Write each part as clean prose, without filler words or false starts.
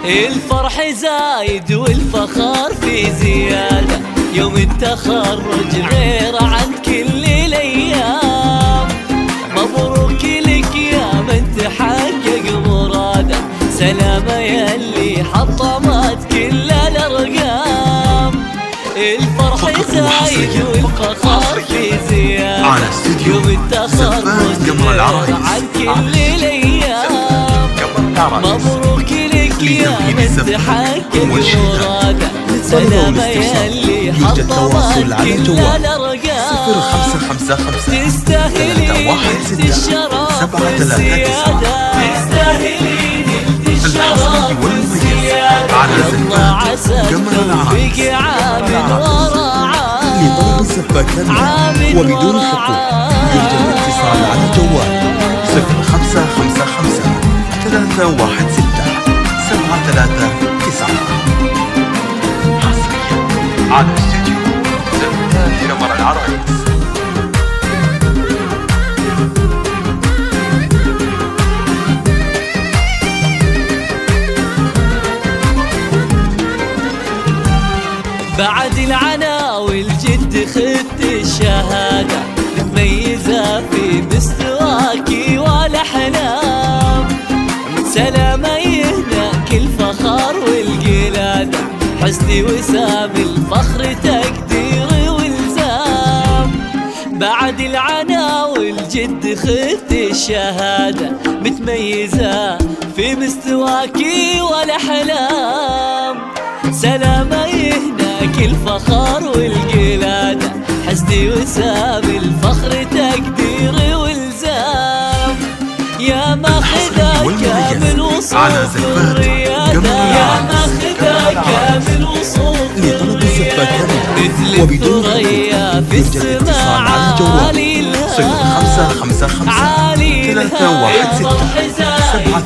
الفرح زايد والفخر في زيادة، يوم التخرج غير عن كل الأيام. مبروك لك يا من تحقق مراده، سلامة يلي حطمت كل الأرقام. الفرح زايد والفخر في زيادة، يوم التخرج غير عن كل الأيام. مبروك لك يا من تحقق مراده، سلامة يلي حطمت كل الأرقام. تستاهلين الشرف والزيادة، تستاهلين الشرف والزيادة. الله عسى التوفيق عام ورا عام وبدون حقوق يرجى الاتصال على الجوال 0555 316 739 حصريا على استديو زفاف قمر العرايس. بعد العنا والجد خدت الشهادة، متميزة في مستواكي والأحلام. سلامة يهناك الفخر والقلادة، حسني وسام الفخر تقدير والزام. بعد العنا والجد خدت الشهادة، متميزة في مستواكي والأحلام. سلامة يهناك الفخر والقلادة، حسني وسام الفخر تقدير والزام. يا ماخذة كامل وصوف الريادة، يا ماخذة كامل وصوف الريادة. مثل الثريا في السماء عالي الهام، 0555 عالي الهام.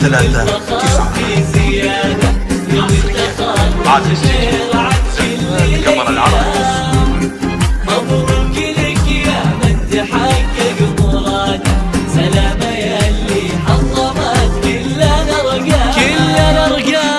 316 في زيادة، يوم التخرج غير عن كل قمر العرايس. مبروك لك يا من تحقق مراده، سلامة يلي حطمت كل الأرقام، كل الأرقام.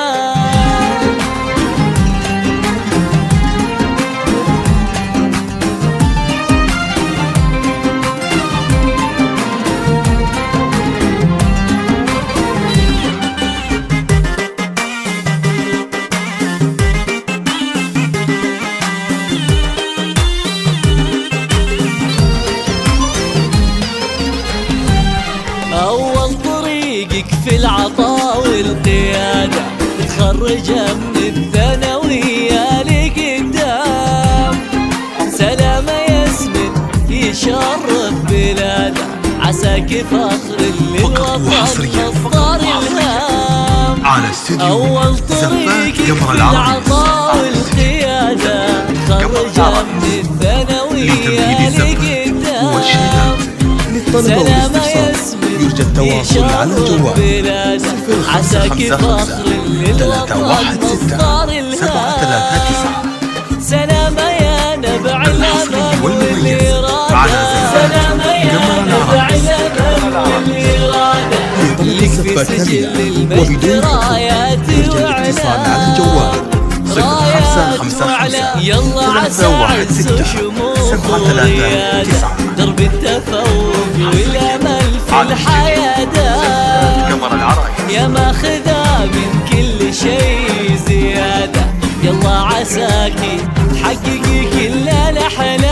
أول طريقك في العطاء والقيادة، متخرجة من الثانوية لقدام. سلامة ياسمن يشرف بلاده، عساك فخر للوطن مصدر الهام. على استديو أول طريقك في العطاء والقيادة، متخرجة من الثانوية لقدام. سلامة ياسمن يرجى التواصل على الجوال 0555 316 739. سلامة يا نبع الأمل والإرادة، سلامة يا نبع الأمل والإرادة. لك في سجل المجد رايات وإعلان، رايات وإعلان. يلا عسى عز وشموخ وريادة، درب التفوق والأمل في الحياة. يا ماخذة من كل شيء زيادة، يلا عساكي تحققي كل الأحلام.